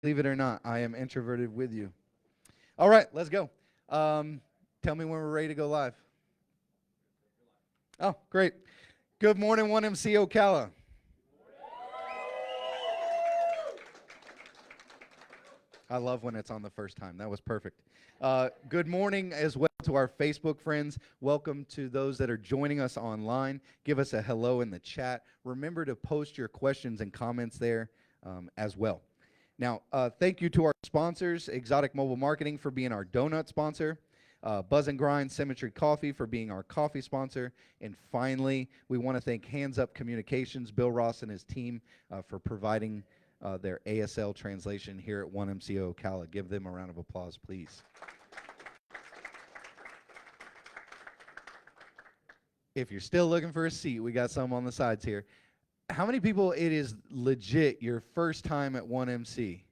Believe it or not, I am introverted with you. All right, let's go. Tell me when we're ready to go live. Oh, great. Good morning, 1MC Ocala. I love when it's on the first time. That was perfect. Good morning as well to our Facebook friends. Welcome to those that are joining us online. Give us a hello in the chat. Remember to post your questions and comments there as well. Now, thank you to our sponsors, Exotic Mobile Marketing for being our donut sponsor, Buzz and Grind Symmetry Coffee for being our coffee sponsor, and finally, we want to thank Hands Up Communications, Bill Ross and his team for providing their ASL translation here at 1MCO Ocala. Give them a round of applause, please. If you're still looking for a seat, we got some on the sides here. How many people it is legit your first time at 1MC?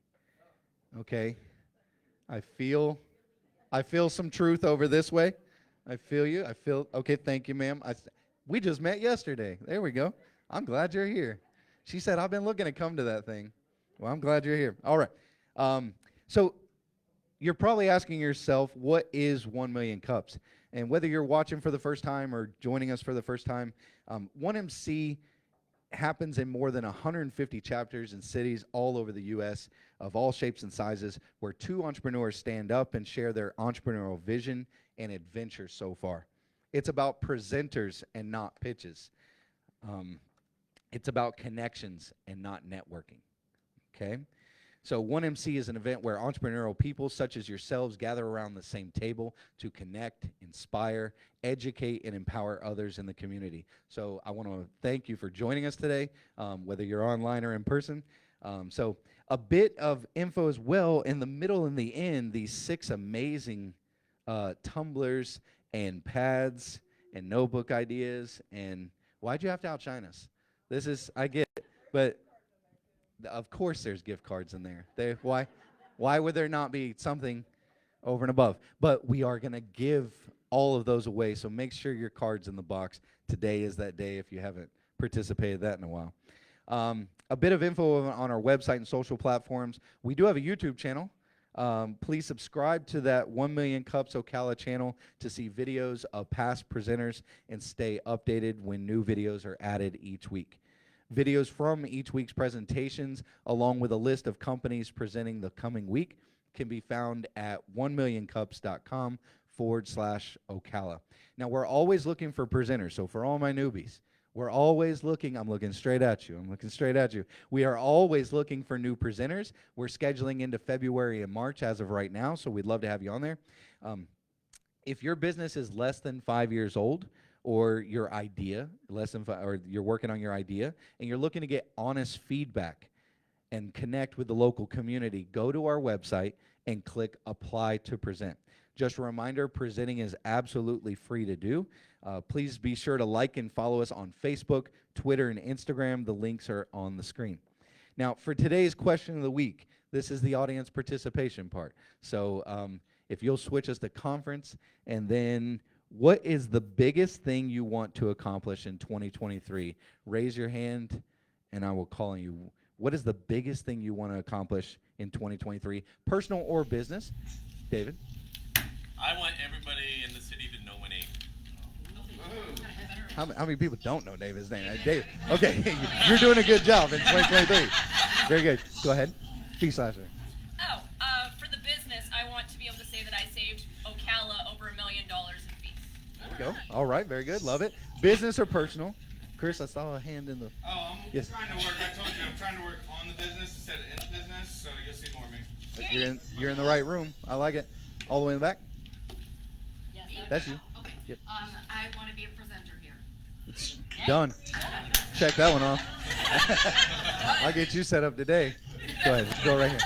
Okay. I feel some truth over this way. I feel you. Okay, thank you, ma'am. We just met yesterday. There we go. I'm glad you're here. She said, I've been looking to come to that thing. Well, I'm glad you're here. All right. So you're probably asking yourself, what is 1 million cups? And whether you're watching for the first time or joining us for the first time, 1MC happens in more than 150 chapters in cities all over the U.S. of all shapes and sizes, where two entrepreneurs stand up and share their entrepreneurial vision and adventure so far. It's about presenters and not pitches. It's about connections and not networking. Okay? So 1MC is an event where entrepreneurial people such as yourselves gather around the same table to connect, inspire, educate, and empower others in the community. So I want to thank you for joining us today, whether you're online or in person. So a bit of info as well. In the middle and the end, these 6 amazing tumblers and pads and notebook ideas. And why'd you have to outshine us? I get it, but of course there's gift cards in there. Why would there not be something over and above? But we are going to give all of those away, so make sure your card's in the box. Today is that day if you haven't participated that in a while. A bit of info on our website and social platforms. We do have a YouTube channel. Please subscribe to that 1 Million Cups Ocala channel to see videos of past presenters and stay updated when new videos are added each week. Videos from each week's presentations, along with a list of companies presenting the coming week, can be found at 1millioncups.com/Ocala. Now, we're always looking for presenters, so for all my newbies, we're always looking. I'm looking straight at you. We are always looking for new presenters. We're scheduling into February and March as of right now, so we'd love to have you on there. If your business is less than 5 years old, or your idea, or you're working on your idea, and you're looking to get honest feedback and connect with the local community, go to our website and click Apply to Present. Just a reminder, presenting is absolutely free to do. Please be sure to like and follow us on Facebook, Twitter, and Instagram. The links are on the screen. Now, for today's question of the week, this is the audience participation part. So if you'll switch us to conference, and then what is the biggest thing you want to accomplish in 2023? Raise your hand, and I will call on you. What is the biggest thing you want to accomplish in 2023, personal or business? David? I want everybody in the city to know my name. How many people don't know David's name? David. Okay, you're doing a good job in 2023. Very good. Go ahead. Peace, Lashley. For the business, I want to be able to say that I saved Ocala over $1 million in fees. There we go. All right, very good. Love it. Business or personal? Chris, I saw a hand in the... Oh, I'm Yes. trying to work. I told you, I'm trying to work on the business instead of in the business, so you'll see more of me. You're in the right room. I like it. All the way in the back? Yes, That's you. Okay. Yep. I want to be a presenter here. It's done. Check that one off. I'll get you set up today. Go ahead. Go right here.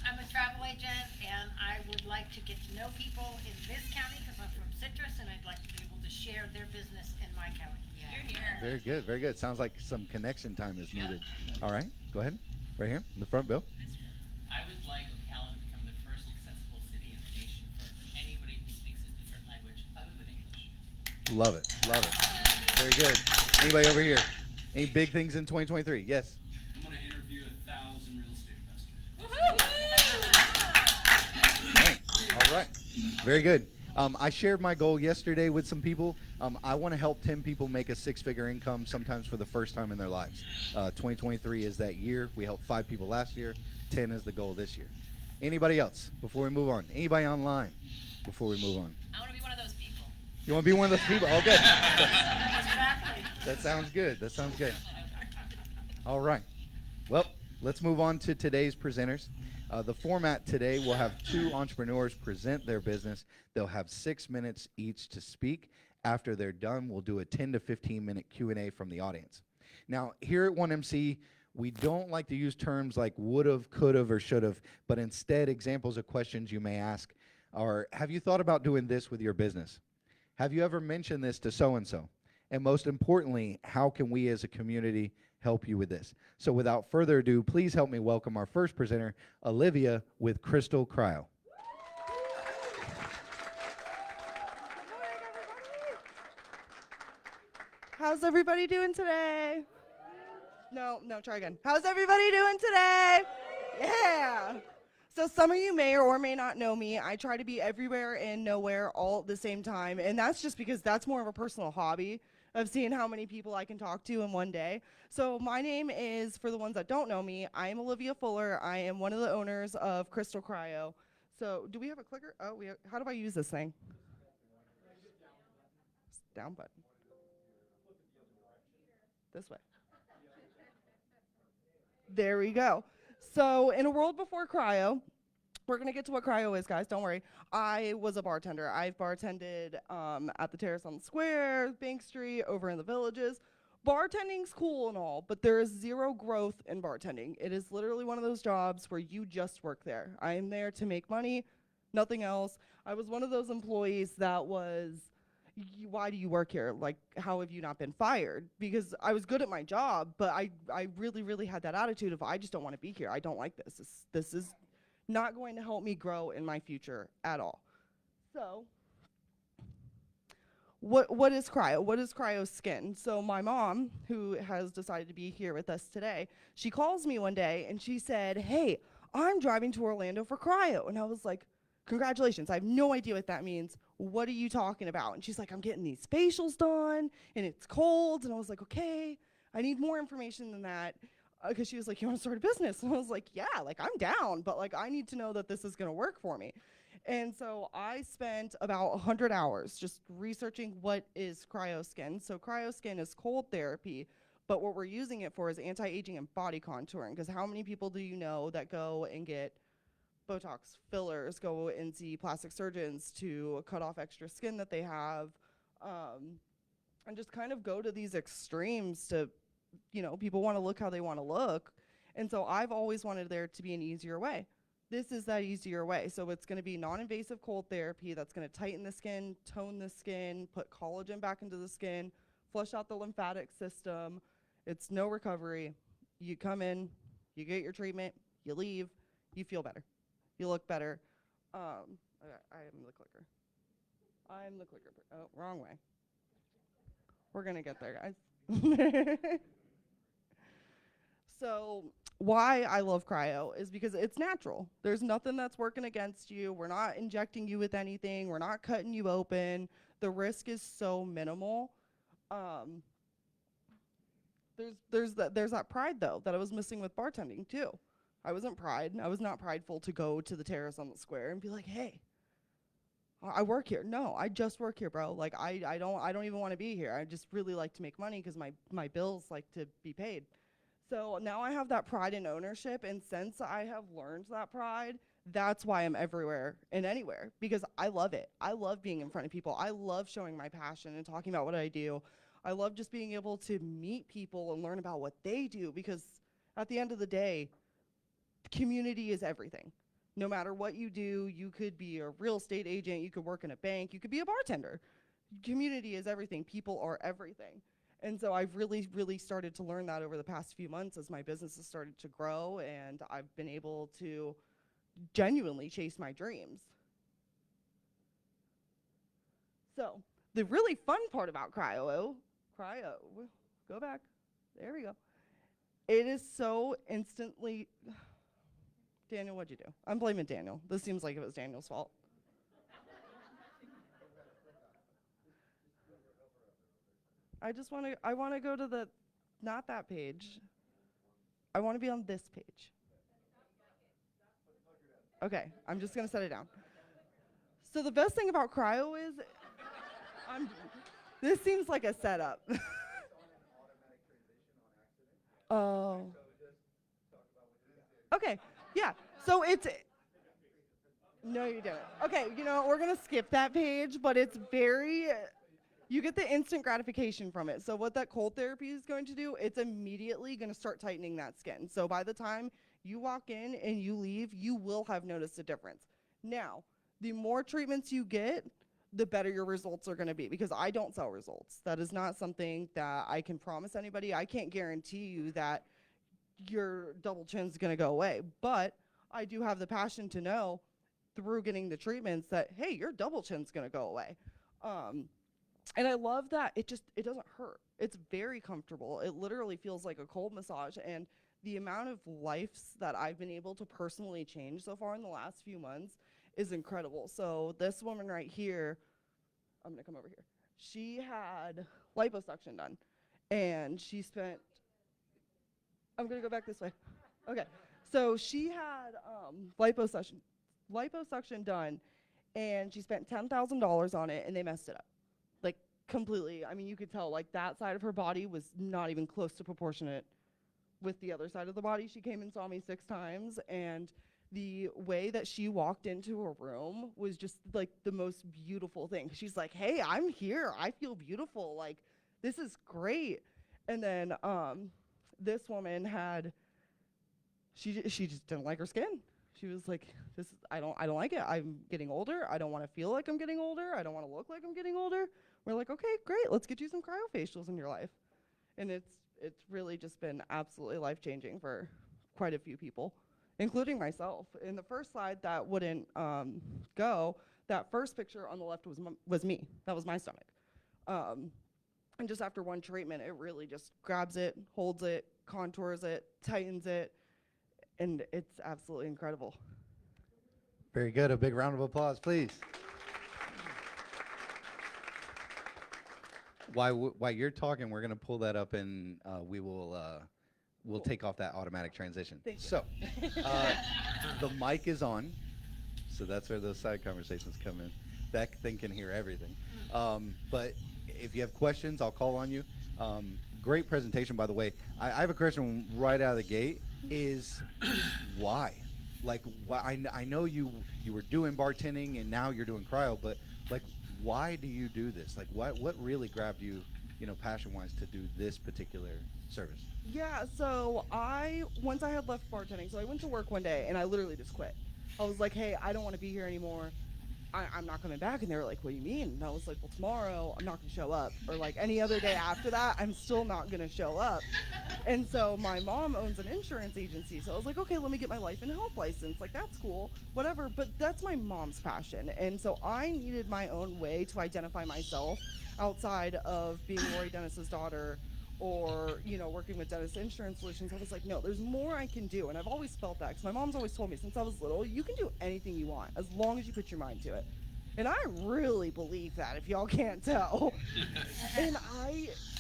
I'm a travel agent, and I would like to get to know people in this county because I'm from Citrus, and I'd like to be able to share their business in my county. You're here. Very good. Very good. Sounds like some connection time is needed. All right. Go ahead. Right here in the front, Bill. I would like Ocala to become the first accessible city in the nation for anybody who speaks a different language other than English. Love it. Love it. Very good. Anybody over here? Any big things in 2023? Yes. I'm going to interview 1,000 real estate investors. Very good. I shared my goal yesterday with some people. I want to help 10 people make a six-figure income sometimes for the first time in their lives. 2023 is that year. We helped 5 people last year. 10 is the goal this year. Anybody else before we move on? Anybody online before we move on? I want to be one of those people. You want to be one of those people? Oh, good. Exactly. That sounds good. That sounds good. All right. Well, let's move on to today's presenters. The format today will have 2 entrepreneurs present their business. They'll have 6 minutes each to speak. After they're done, we'll do a 10 to 15-minute Q&A from the audience. Now, here at 1MC, we don't like to use terms like would've, could've, or should've, but instead examples of questions you may ask are, have you thought about doing this with your business? Have you ever mentioned this to so-and-so? And most importantly, how can we as a community help you with this? So without further ado, please help me welcome our first presenter, Olivia with Crystal Cryo. How's everybody doing today? No, try again. How's everybody doing today? Yeah. So some of you may or may not know me. I try to be everywhere and nowhere all at the same time, and that's just because that's more of a personal hobby of seeing how many people I can talk to in one day. So my name is, for the ones that don't know me, I am Olivia Fuller. I am one of the owners of Crystal Cryo. So do we have a clicker? Oh, how do I use this thing? Down button. This way. There we go. So in a world before cryo, we're going to get to what cryo is, guys. Don't worry. I was a bartender. I've bartended at the Terrace on the Square, Bank Street, over in the Villages. Bartending's cool and all, but there is zero growth in bartending. It is literally one of those jobs where you just work there. I am there to make money, nothing else. I was one of those employees that was, why do you work here? Like, how have you not been fired? Because I was good at my job, but I really, really had that attitude of, I just don't want to be here. I don't like this. This is not going to help me grow in my future at all. So what is cryo? What is cryo skin? So my mom, who has decided to be here with us today, she calls me one day and she said, hey, I'm driving to Orlando for cryo. And I was like, congratulations. I have no idea what that means. What are you talking about? And she's like, I'm getting these facials done and it's cold. And I was like, okay, I need more information than that. Because she was like, you want to start a business? And I was like, yeah, like I'm down, but like I need to know that this is going to work for me. And so I spent about 100 hours just researching what is cryoskin. So cryoskin is cold therapy, but what we're using it for is anti-aging and body contouring. Because how many people do you know that go and get Botox fillers, go and see plastic surgeons to cut off extra skin that they have, and just kind of go to these extremes to, you know, people want to look how they want to look. And so I've always wanted there to be an easier way. This is that easier way. So it's going to be non-invasive cold therapy that's going to tighten the skin, tone the skin, put collagen back into the skin, flush out the lymphatic system. It's no recovery. You come in, you get your treatment, you leave, you feel better. You look better. I am the clicker. I'm the clicker. Oh, wrong way. We're going to get there, guys. So why I love cryo is because it's natural. There's nothing that's working against you. We're not injecting you with anything. We're not cutting you open. The risk is so minimal. There's that pride, though, that I was missing with bartending, too. I was not prideful to go to the Terrace on the Square and be like, hey, I work here. No, I just work here, bro. Like, I don't even want to be here. I just really like to make money because my bills like to be paid. So now I have that pride and ownership, and since I have learned that pride, that's why I'm everywhere and anywhere, because I love it. I love being in front of people. I love showing my passion and talking about what I do. I love just being able to meet people and learn about what they do, because at the end of the day, community is everything. No matter what you do, you could be a real estate agent, you could work in a bank, you could be a bartender. Community is everything. People are everything. And so I've really, really started to learn that over the past few months as my business has started to grow, and I've been able to genuinely chase my dreams. So the really fun part about cryo, go back, there we go. It is so instantly, Daniel, what'd you do? I'm blaming Daniel. This seems like it was Daniel's fault. I want to go to the, not that page. I want to be on this page. Okay, I'm just going to set it down. So the best thing about cryo is, this seems like a setup. Oh. Okay, yeah. So it's, no, you didn't. Okay, you know, we're going to skip that page, but it's very, you get the instant gratification from it. So what that cold therapy is going to do, it's immediately going to start tightening that skin. So by the time you walk in and you leave, you will have noticed a difference. Now, the more treatments you get, the better your results are going to be, because I don't sell results. That is not something that I can promise anybody. I can't guarantee you that your double chin's going to go away, but I do have the passion to know through getting the treatments that, hey, your double chin's going to go away. And I love that it doesn't hurt. It's very comfortable. It literally feels like a cold massage, and the amount of lives that I've been able to personally change so far in the last few months is incredible. So this woman right here, I'm gonna come over here. She had liposuction done, and she spent, I'm gonna go back this way. Okay, so she had liposuction done, and she spent $10,000 on it, and they messed it up, like completely. I mean, you could tell like that side of her body was not even close to proportionate with the other side of the body. She came and saw me 6 times, and the way that she walked into a room was just like the most beautiful thing. She's like, hey, I'm here. I feel beautiful. Like, this is great. And then this woman had, she just didn't like her skin. She was like, I don't like it. I'm getting older. I don't want to feel like I'm getting older. I don't want to look like I'm getting older. We're like, okay, great. Let's get you some cryofacials in your life. And it's really just been absolutely life-changing for quite a few people, including myself. In the first slide that wouldn't go, that first picture on the left was me. That was my stomach. And just after one treatment, it really just grabs it, holds it, contours it, tightens it, and it's absolutely incredible. Very good. A big round of applause, please. While you're talking, we're going to pull that up, and we'll take off that automatic transition. Thank you. So the mic is on, so that's where those side conversations come in. That thing can hear everything. But if you have questions, I'll call on you. Great presentation, by the way. I have a question right out of the gate. Is why? Like, why? I know you were doing bartending and now you're doing cryo, but like, why do you do this? Like, what really grabbed you, passion-wise, to do this particular service? Yeah, so once I had left bartending, so I went to work one day and I literally just quit. I was like, hey, I don't want to be here anymore. I'm not coming back. And they were like, what do you mean? And I was like, well, tomorrow I'm not going to show up. Or like any other day after that, I'm still not going to show up. And so my mom owns an insurance agency. So I was like, okay, let me get my life and health license. Like, that's cool, whatever. But that's my mom's passion. And so I needed my own way to identify myself outside of being Lori Dennis's daughter or, working with Dennis Insurance Solutions. I was like, no, there's more I can do. And I've always felt that, because my mom's always told me since I was little, you can do anything you want as long as you put your mind to it. And I really believe that, if y'all can't tell. And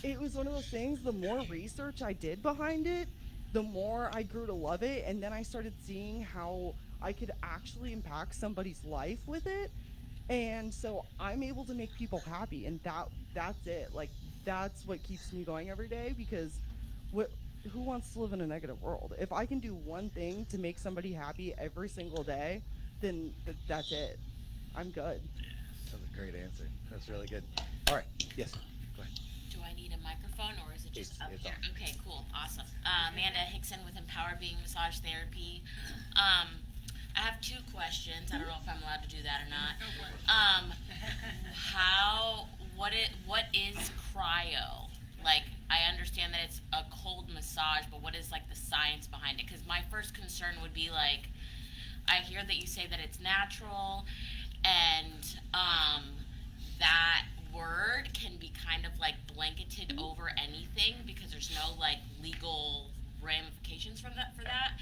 it was one of those things, the more research I did behind it, the more I grew to love it. And then I started seeing how I could actually impact somebody's life with it. And so I'm able to make people happy, and that's it. Like, that's what keeps me going every day, because who wants to live in a negative world? If I can do one thing to make somebody happy every single day, then that's it. I'm good. That's a great answer. That's really good. All right. Yes. Go ahead. Do I need a microphone, or is it just It's up on. here? Okay, cool, awesome. Amanda Hickson with Empower Being Massage Therapy. I have 2 questions. I don't know if I'm allowed to do that or not. What is cryo? Like, I understand that it's a cold massage, but what is like the science behind it? Because my first concern would be like, I hear that you say that it's natural, and that word can be kind of like blanketed over anything because there's no like legal ramifications for that.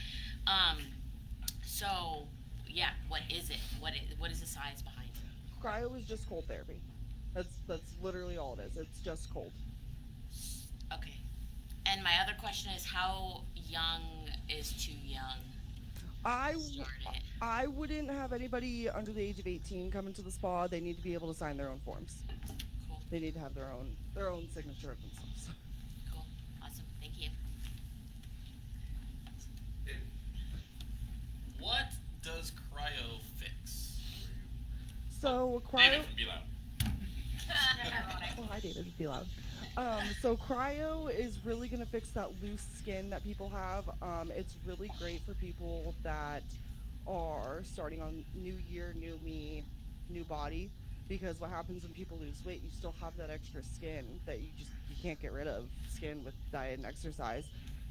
So yeah, what is it? What is the science behind it? Cryo is just cold therapy. That's literally all it is. It's just cold. And my other question is, how young is too young? Start it. I wouldn't have anybody under the age of 18 come into the spa. They need to be able to sign their own forms. Cool. They need to have their own signature of themselves. Cool. Awesome. Thank you. What does cryo fix? So David cryo. from Be Loud. Oh, hi, David. Be loud. So cryo is really going to fix that loose skin that people have. It's really great for people that are starting on new year, new me, new body. Because what happens when people lose weight, you still have that extra skin that you can't get rid of. Skin with diet and exercise.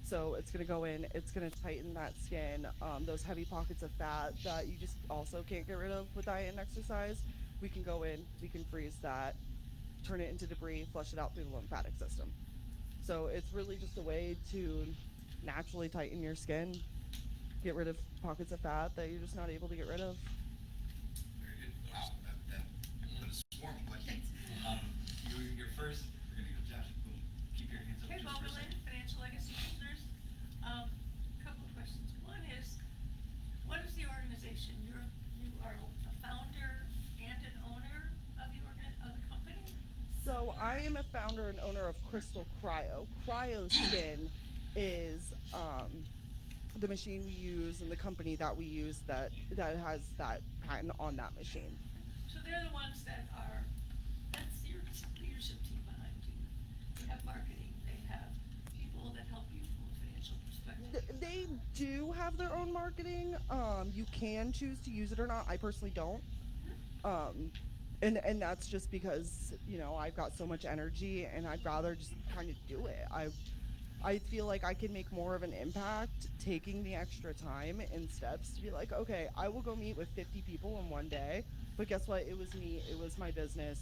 So it's going to go in. It's going to tighten that skin. Those heavy pockets of fat that you just also can't get rid of with diet and exercise. We can go in. We can freeze that. Turn it into debris, flush it out through the lymphatic system. So it's really just a way to naturally tighten your skin, get rid of pockets of fat that you're just not able to get rid of. Very good. Wow, that put a swarm of questions. You're first. We're gonna go, Josh. Boom. Keep your hands up Hey, just for a Boberlin, second. Financial Legacy Listeners. Couple of questions. One is, what is the organization? You are a founder and an owner of the company? So I am a founder and owner of Crystal Cryo. Cryo Skin is the machine we use and the company that we use that has that patent on that machine. So they're the ones that's your leadership team behind you. They have marketing, they have people that help you from a financial perspective. They do have their own marketing. You can choose to use it or not. I personally don't. And that's just because, I've got so much energy and I'd rather just kind of do it. I feel like I can make more of an impact taking the extra time and steps to be like, okay, I will go meet with 50 people in one day, but guess what? It was me. It was my business.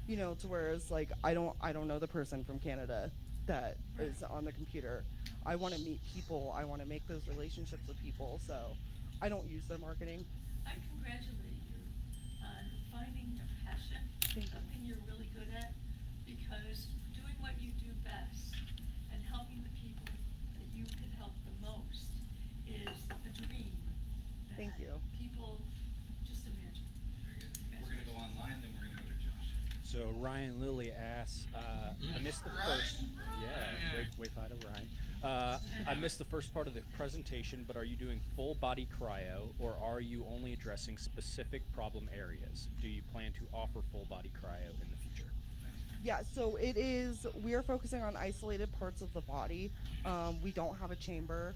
To whereas like I don't know the person from Canada that is on the computer. I want to meet people. I want to make those relationships with people. So I don't use their marketing. I congratulate you on finding your passion, something you're really good at, because doing what you do best and helping the people that you can help the most is a dream. that Thank you. People just imagine. Very good. We're gonna go online, then we're gonna go to Josh. So Ryan Lilly asks, I missed the first. Yeah, wait, Ryan. I missed the first part of the presentation, but are you doing full body cryo, or are you only addressing specific problem areas? Do you plan to offer full body cryo in the future? Yeah, so we are focusing on isolated parts of the body. We don't have a chamber.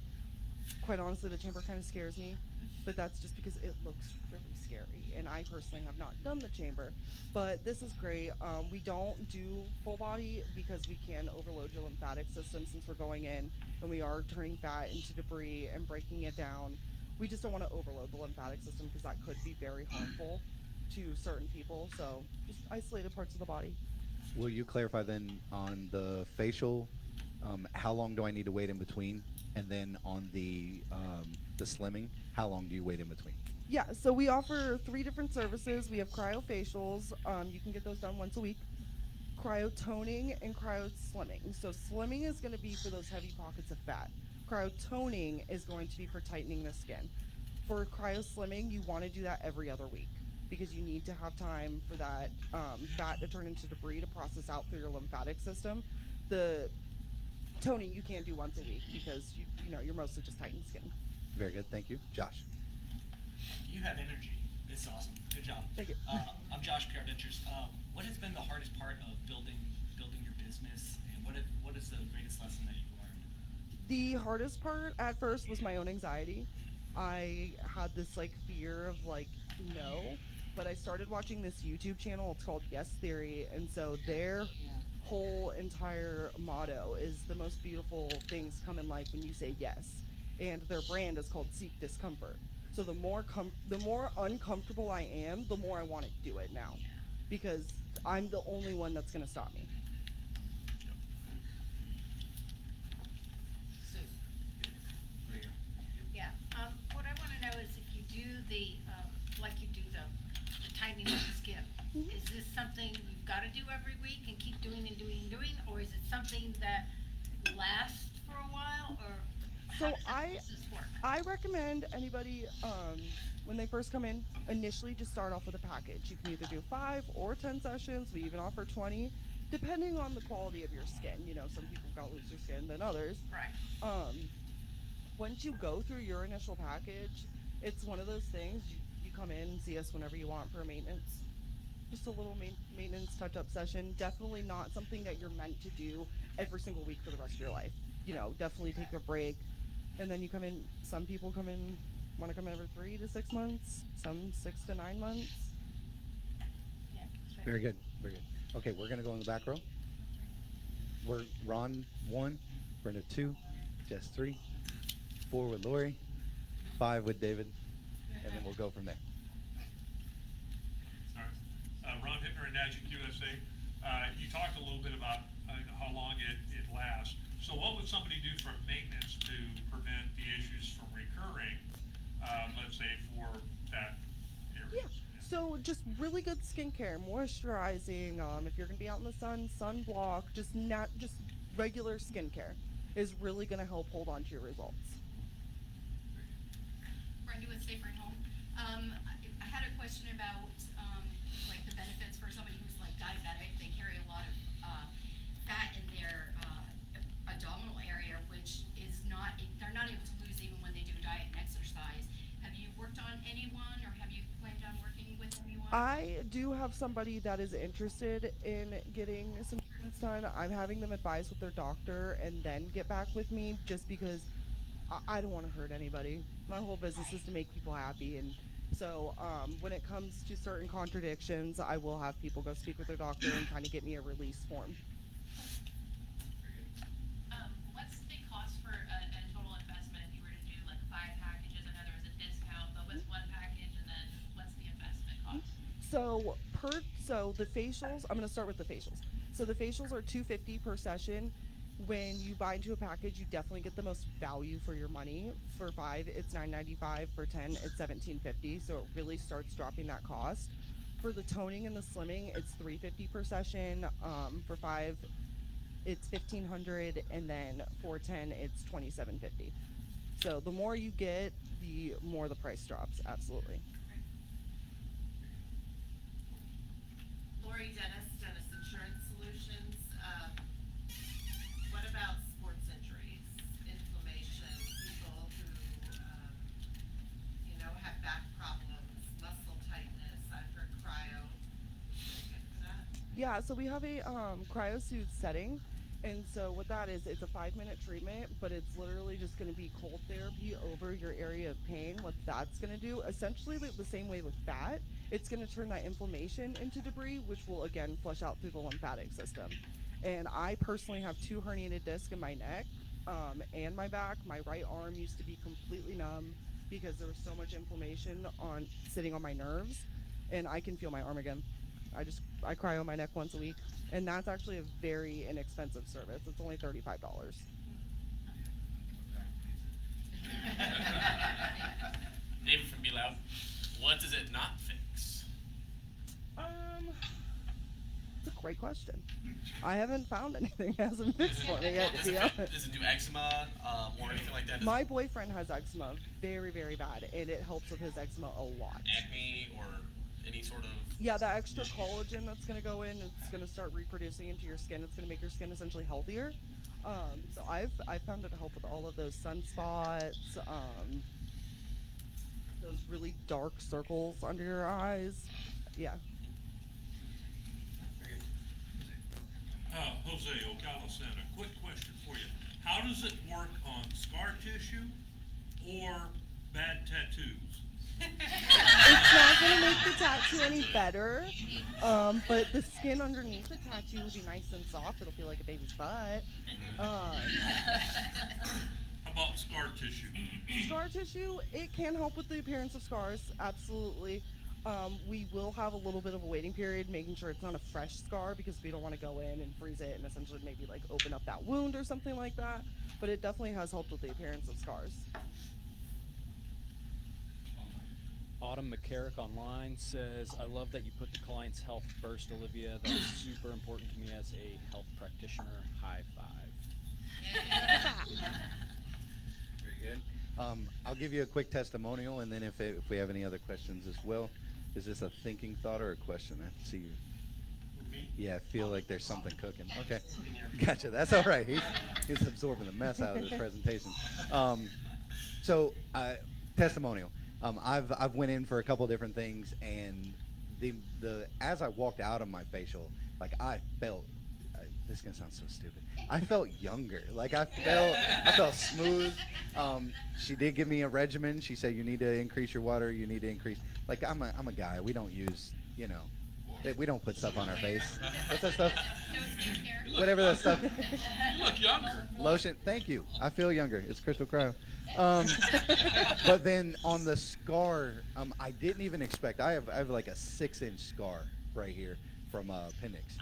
Quite honestly, the chamber kind of scares me, but that's just because it looks really scary, and I personally have not done the chamber. But this is great. We don't do full body because we can overload your lymphatic system since we're going in and we are turning fat into debris and breaking it down. We just don't want to overload the lymphatic system because that could be very harmful to certain people. So just isolated parts of the body. Will you clarify then on the facial, how long do I need to wait in between? And then on the slimming, how long do you wait in between? Yeah, so we offer 3 different services. We have cryofacials. You can get those done once a week. Cryotoning and cryoslimming. So slimming is going to be for those heavy pockets of fat. Cryotoning is going to be for tightening the skin. For cryoslimming, you want to do that every other week because you need to have time for that fat to turn into debris to process out through your lymphatic system. The toning you can't do once a week because you're mostly just tightening skin. Very good, thank you. Josh. You have energy. It's awesome. Good job. Thank you. I'm Josh, PR Ventures. What has been the hardest part of building your business, and what is the greatest lesson that you've learned? The hardest part at first was my own anxiety. I had this fear of no, but I started watching this YouTube channel. It's called Yes Theory, and so their whole entire motto is the most beautiful things come in life when you say yes, and their brand is called Seek Discomfort. So the more uncomfortable I am, the more I want to do it now, because I'm the only one that's going to stop me. Yeah, what I wanna know is if you do the tightening of the skin, is this something you've gotta do every week and keep doing and doing and doing, or is it something that lasts So how does this work? I recommend anybody when they first come in, initially just start off with a package. You can either do 5 or 10 sessions. We even offer 20, depending on the quality of your skin. You know, some people got looser skin than others. Right. Once you go through your initial package, it's one of those things. You come in and see us whenever you want for maintenance. Just a little maintenance touch-up session. Definitely not something that you're meant to do every single week for the rest of your life. You know, definitely take a break. And then you come in, some people want to come in every 3 to 6 months, some 6 to 9 months. Yeah. Very good. Very good. Okay, we're going to go in the back row. We're Ron 1, Brenda 2, Jess 3, 4 with Lori, 5 with David, and then we'll go from there. All right. Ron Hittner and Magic USA. You talked a little bit about how long it lasts. So what would somebody do for maintenance to prevent the issues from recurring, let's say for that area? Yeah. So just really good skincare, moisturizing. If you're gonna be out in the sun, sunblock. Just regular skincare is really gonna help hold on to your results. Brenda with Safer at Home. I had a question about, like the benefits for somebody who's like diabetic. They carry a lot of, fat in their, abdominal area, which is they're not able to lose even when they do diet and exercise. Have you worked on anyone, or have you planned on working with anyone? I do have somebody that is interested in getting some treatments done. I'm having them advise with their doctor and then get back with me, just because I don't want to hurt anybody. My whole business is to make people happy, and so when it comes to certain contradictions, I will have people go speak with their doctor and kind of get me a release form. What's the cost for a total investment if you were to do like 5 packages? I know there was a discount, but what's one package, and then what's the investment cost? So the facials, I'm going to start with the facials. So the facials are $250 per session. When you buy into a package, you definitely get the most value for your money. For 5, it's $9.95. For 10, it's $17.50. So it really starts dropping that cost. For the toning and the slimming, it's $350 per session. For 5, it's $1,500, and then for 10, it's $27.50. So the more you get, the more the price drops. Absolutely. Lori Dennis, Dennis Insurance Solutions. What about sports injuries, inflammation, people who, have back problems, muscle tightness? I've heard cryo. Good for that? Yeah, so we have a cryosoothe setting. And so what that is, it's a 5-minute treatment, but it's literally just going to be cold therapy over your area of pain. What that's going to do, essentially the same way with fat, it's going to turn that inflammation into debris, which will again flush out through the lymphatic system. And I personally have 2 herniated discs in my neck and my back. My right arm used to be completely numb because there was so much inflammation sitting on my nerves, and I can feel my arm again. I cryo my neck once a week, and that's actually a very inexpensive service. It's only $35. David from Be Loud. What does it not fix? It's a great question. I haven't found anything that hasn't fixed for me yet, to be honest. Does it do eczema or anything like that? My boyfriend has eczema, very, very bad, and it helps with his eczema a lot. Acne or any sort of... Yeah, that extra collagen that's going to go in, it's going to start reproducing into your skin. It's going to make your skin essentially healthier. So I've found it to help with all of those sunspots, those really dark circles under your eyes. Yeah. Jose, Ocala Center. Quick question for you. How does it work on scar tissue or bad tattoos? It's not going to make the tattoo any better, but the skin underneath the tattoo will be nice and soft. It'll feel like a baby's butt. How about scar tissue? Scar tissue, it can help with the appearance of scars, absolutely. We will have a little bit of a waiting period, making sure it's not a fresh scar, because we don't want to go in and freeze it and essentially maybe like open up that wound or something like that. But it definitely has helped with the appearance of scars. Autumn McCarrick online says, I love that you put the client's health first, Olivia. That is super important to me as a health practitioner. High five. Very Good. I'll give you a quick testimonial, and then if we have any other questions as well. Is this a thinking thought or a question? I see you. Yeah, I feel like there's something cooking. Okay, gotcha. That's all right. He's absorbing the mess out of this presentation. So, testimonial. I've went in for a couple different things, and the as I walked out of my facial, like I felt. This is gonna sound so stupid. I felt younger. Like I felt smooth. She did give me a regimen. She said you need to increase your water. You need to increase. Like I'm a guy. We don't use we don't put stuff on our face. What's that stuff? Whatever that stuff. You look younger. Lotion. Thank you. I feel younger. It's Crystal Cryo. But then on the scar, I didn't even expect. I have like a 6-inch scar right here from appendix,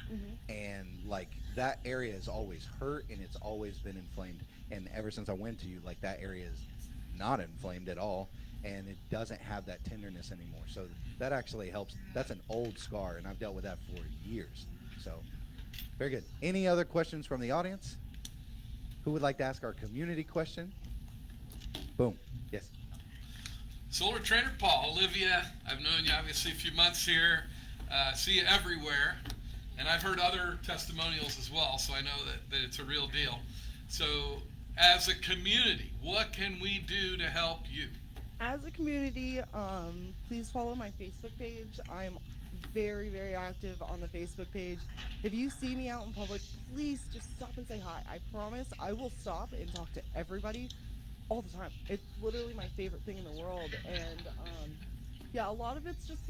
and like that area has always hurt and it's always been inflamed. And ever since I went to you, like that area is not inflamed at all, and it doesn't have that tenderness anymore. So that actually helps. That's an old scar, and I've dealt with that for years. So very good. Any other questions from the audience? Who would like to ask our community question? Boom. Yes. Solar Trainer Paul, Olivia, I've known you obviously a few months here. See you everywhere. And I've heard other testimonials as well, so I know that it's a real deal. So as a community, what can we do to help you? As a community, please follow my Facebook page. I'm very, very active on the Facebook page. If you see me out in public, please just stop and say hi. I promise I will stop and talk to everybody all the time. It's literally my favorite thing in the world. And yeah, a lot of it's just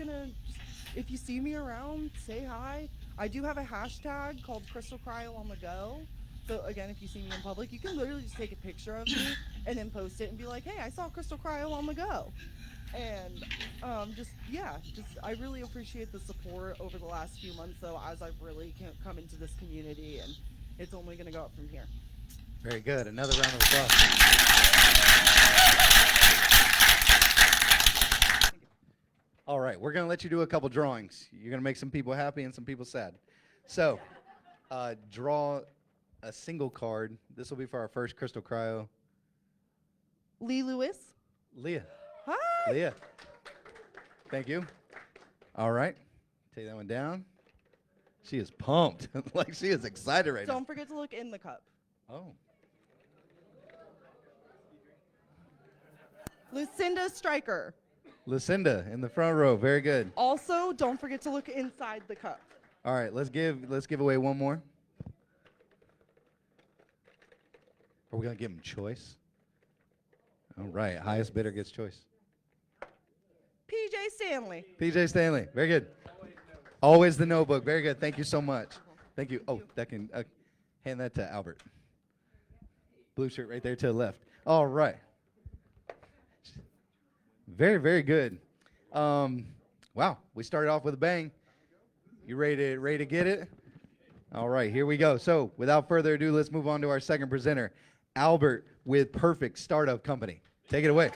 if you see me around, say hi. I do have a hashtag called Crystal Cryo on the go. So again, if you see me in public, you can literally just take a picture of me and then post it and be like, hey, I saw Crystal Cryo on the go. And I really appreciate the support over the last few months, though, as I've really come into this community, and it's only going to go up from here. Very good. Another round of applause. All right, we're going to let you do a couple drawings. You're going to make some people happy and some people sad. So, draw a single card. This will be for our first Crystal Cryo. Lee Lewis. Leah. Hi. Leah. Thank you. All right. Take that one down. She is pumped. Like she is excited right now. Don't forget to look in the cup. Oh. Lucinda Stryker. Lucinda in the front row. Very good. Also, don't forget to look inside the cup. All right, let's give away one more. Are we gonna give him choice? All right, highest bidder gets choice. PJ Stanley. PJ Stanley, very good. Always the notebook, very good. Thank you so much. Thank you. Oh, that can hand that to Albert. Blue shirt right there to the left. All right. Very, very good. Wow, we started off with a bang. You ready to get it? All right, here we go. So without further ado, let's move on to our second presenter, Albert with Perfect Startup Company. Take it away.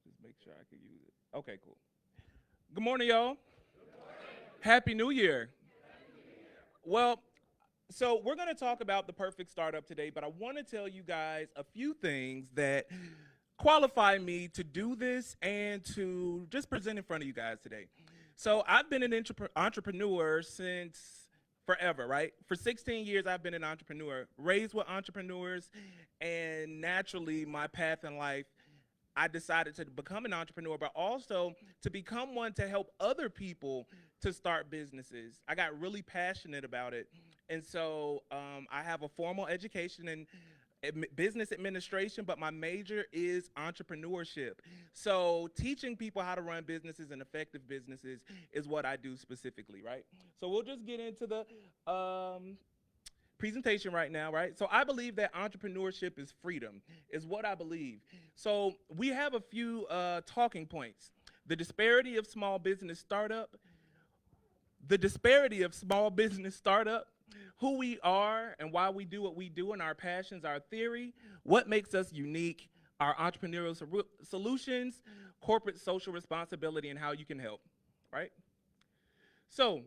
Just make sure I can use it. Okay, cool. Good morning, y'all. Happy New Year. Well, so we're going to talk about the perfect startup today, but I want to tell you guys a few things that qualify me to do this and to just present in front of you guys today. So I've been an entrepreneur since forever, right? For 16 years, I've been an entrepreneur, raised with entrepreneurs, and naturally, my path in life, I decided to become an entrepreneur, but also to become one to help other people to start businesses. I got really passionate about it. And so I have a formal education in business administration, but my major is entrepreneurship. So teaching people how to run businesses and effective businesses is what I do specifically, right? So we'll just get into the presentation right now, right? So I believe that entrepreneurship is freedom, is what I believe. So we have a few talking points. The disparity of small business startup, who we are and why we do what we do, and our passions, our theory, what makes us unique, our entrepreneurial solutions, corporate social responsibility, and how you can help, right? So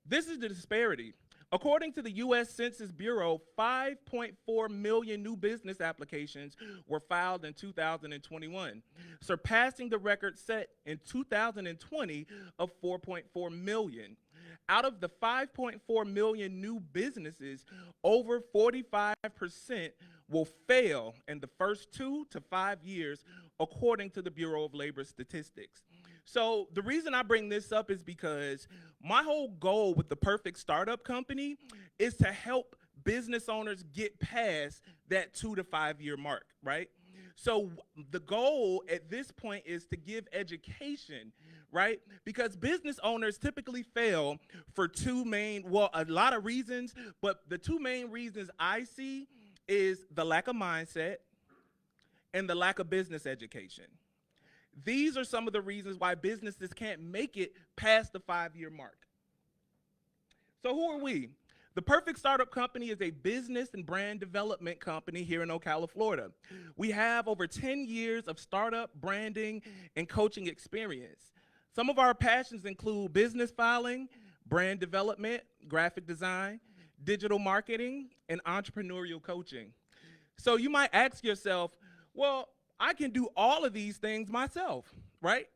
This is the disparity. According to the U.S. Census Bureau, 5.4 million new business applications were filed in 2021, surpassing the record set in 2020 of 4.4 million. Out of the 5.4 million new businesses, over 45% will fail in the first 2 to 5 years, according to the Bureau of Labor Statistics. So the reason I bring this up is because my whole goal with the Perfect Startup Company is to help business owners get past that 2 to 5 year mark, right? So the goal at this point is to give education, right? Because business owners typically fail for a lot of reasons, but the two main reasons I see is the lack of mindset and the lack of business education. These are some of the reasons why businesses can't make it past the 5 year mark. So who are we? The Perfect Startup Company is a business and brand development company here in Ocala, Florida. We have over 10 years of startup, branding, and coaching experience. Some of our passions include business filing, brand development, graphic design, digital marketing, and entrepreneurial coaching. So you might ask yourself, well, I can do all of these things myself, right?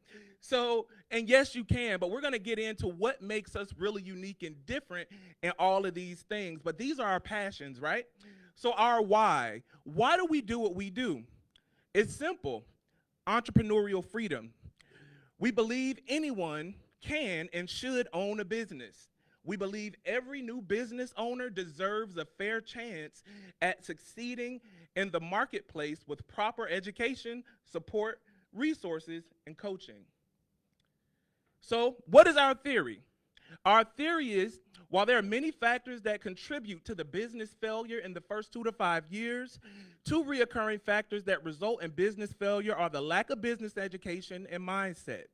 So, and yes, you can, but we're gonna get into what makes us really unique and different in all of these things. But these are our passions, right? So our why do we do what we do? It's simple, entrepreneurial freedom. We believe anyone can and should own a business. We believe every new business owner deserves a fair chance at succeeding in the marketplace with proper education, support, resources, and coaching. So, what is our theory? Our theory is, while there are many factors that contribute to the business failure in the first 2 to 5 years, 2 reoccurring factors that result in business failure are the lack of business education and mindset.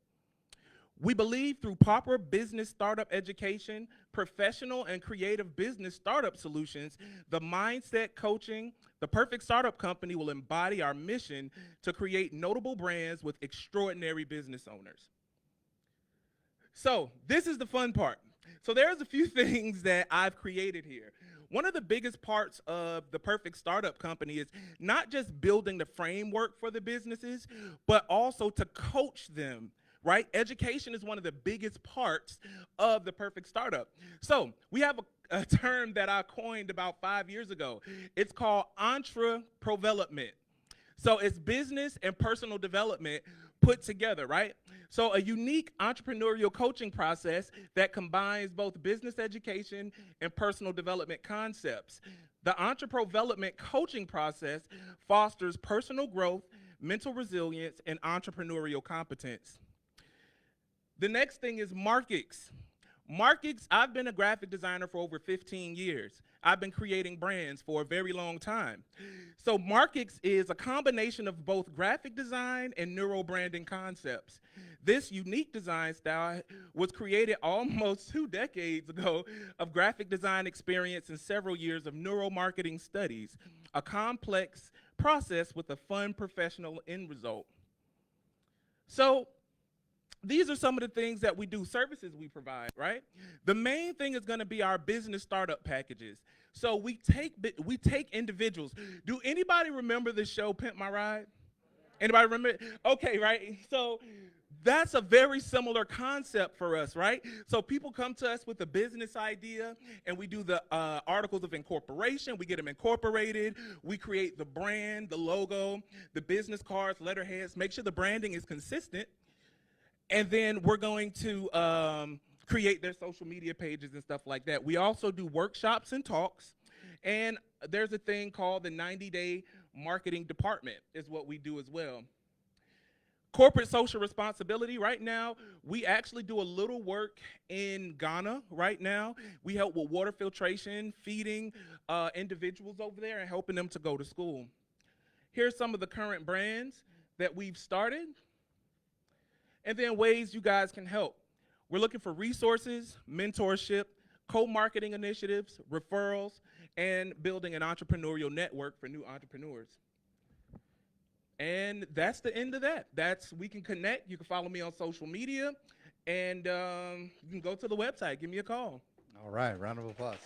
We believe through proper business startup education, professional and creative business startup solutions, the mindset coaching, the Perfect Startup Company will embody our mission to create notable brands with extraordinary business owners. So this is the fun part. So there's a few things that I've created here. One of the biggest parts of the Perfect Startup Company is not just building the framework for the businesses, but also to coach them, right? Education is one of the biggest parts of the Perfect Startup. So we have a term that I coined about 5 years ago. It's called entrepreneurship. So it's business and personal development put together, right? So a unique entrepreneurial coaching process that combines both business education and personal development concepts. The entrepreneurial development coaching process fosters personal growth, mental resilience, and entrepreneurial competence. The next thing is Markix. Markix, I've been a graphic designer for over 15 years. I've been creating brands for a very long time. So Markix is a combination of both graphic design and neuro branding concepts. This unique design style was created almost 2 decades ago of graphic design experience and several years of neuromarketing studies, a complex process with a fun professional end result. So these are some of the things that we do, services we provide, right? The main thing is gonna be our business startup packages. So we take individuals. Do anybody remember the show Pimp My Ride? Anybody remember? Okay, right? So that's a very similar concept for us, right? So people come to us with a business idea and we do the articles of incorporation, we get them incorporated, we create the brand, the logo, the business cards, letterheads, make sure the branding is consistent. And then we're going to create their social media pages and stuff like that. We also do workshops and talks. And there's a thing called the 90-day marketing department is what we do as well. Corporate social responsibility. Right now, we actually do a little work in Ghana right now. We help with water filtration, feeding individuals over there and helping them to go to school. Here's some of the current brands that we've started. And then ways you guys can help. We're looking for resources, mentorship, co-marketing initiatives, referrals, and building an entrepreneurial network for new entrepreneurs. And that's the end of that. We can connect. You can follow me on social media, and you can go to the website. Give me a call. All right, round of applause.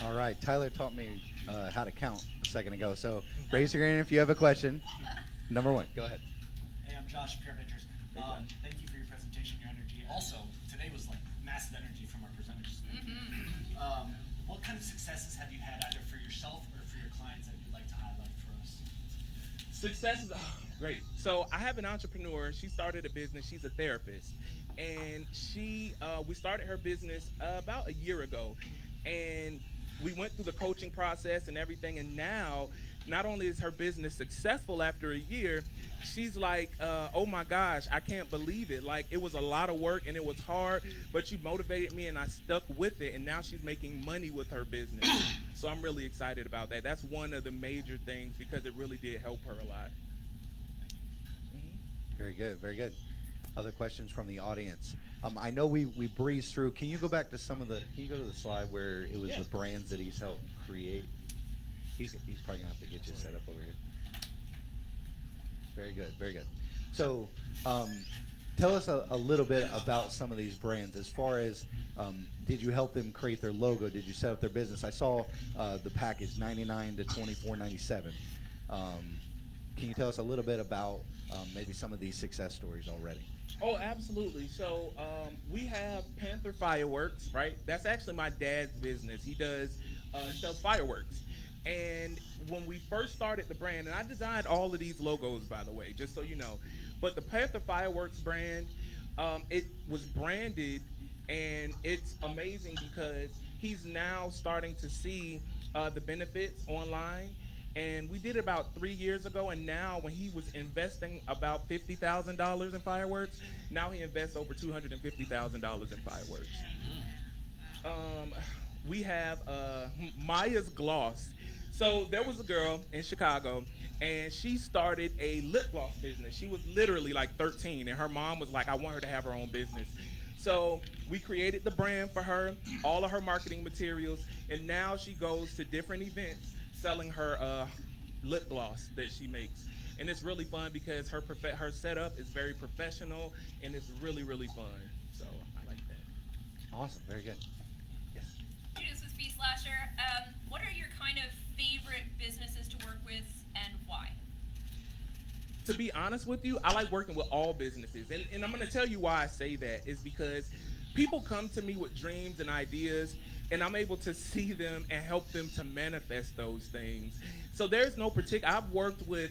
All right, Tyler taught me how to count a second ago. So raise your hand if you have a question. Number one, go ahead. Hey, I'm Josh, Pure Ventures. Thank you for your presentation, your energy. Also, today was like massive energy from our presenters. What kind of successes have you had either for yourself or for your clients that you'd like to highlight for us? Success is great. So I have an entrepreneur. She started a business. She's a therapist, and we started her business about a year ago, and we went through the coaching process and everything. And now, not only is her business successful after a year, she's like, "Oh my gosh, I can't believe it! Like it was a lot of work and it was hard, but you motivated me and I stuck with it. And now she's making money with her business." So I'm really excited about that. That's one of the major things because it really did help her a lot. Very good, very good. Other questions from the audience? I know we breezed through. Can you go back to can you go to the slide where it was the brands that he's helped create? He's probably gonna have to get you set up over here. Very good, very good. So, tell us a little bit about some of these brands. As far as, did you help them create their logo? Did you set up their business? I saw the package $99 to $24.97. Can you tell us a little bit about maybe some of these success stories already? Oh, absolutely. So we have Panther Fireworks, right? That's actually my dad's business. He sells fireworks. And when we first started the brand, and I designed all of these logos, by the way, just so you know, but the Panther Fireworks brand, it was branded, and it's amazing because he's now starting to see the benefits online. And we did it about 3 years ago, and now when he was investing about $50,000 in fireworks, now he invests over $250,000 in fireworks. We have Maya's Gloss. So there was a girl in Chicago, and she started a lip gloss business. She was literally like 13, and her mom was like, "I want her to have her own business." So we created the brand for her, all of her marketing materials, and now she goes to different events selling her lip gloss that she makes. And it's really fun because her setup is very professional, and it's really, really fun. So I like that. Awesome, very good. Yes. This is B Slasher. What are your kind of favorite businesses to work with and why? To be honest with you, I like working with all businesses. And I'm going to tell you why I say that is because people come to me with dreams and ideas, and I'm able to see them and help them to manifest those things. So there's no particular, I've worked with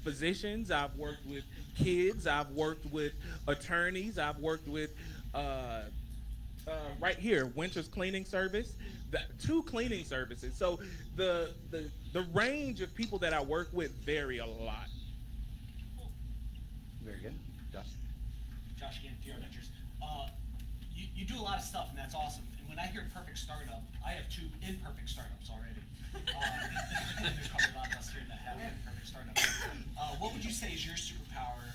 physicians, I've worked with kids, I've worked with attorneys, I've worked with right here, Winter's Cleaning Service, 2 cleaning services. So the range of people that I work with vary a lot. Very good. Josh? Josh again, PR Ventures. You do a lot of stuff, and that's awesome. And when I hear perfect startup, I have 2 imperfect startups already. There's probably a lot of us here that have imperfect startups. What would you say is your superpower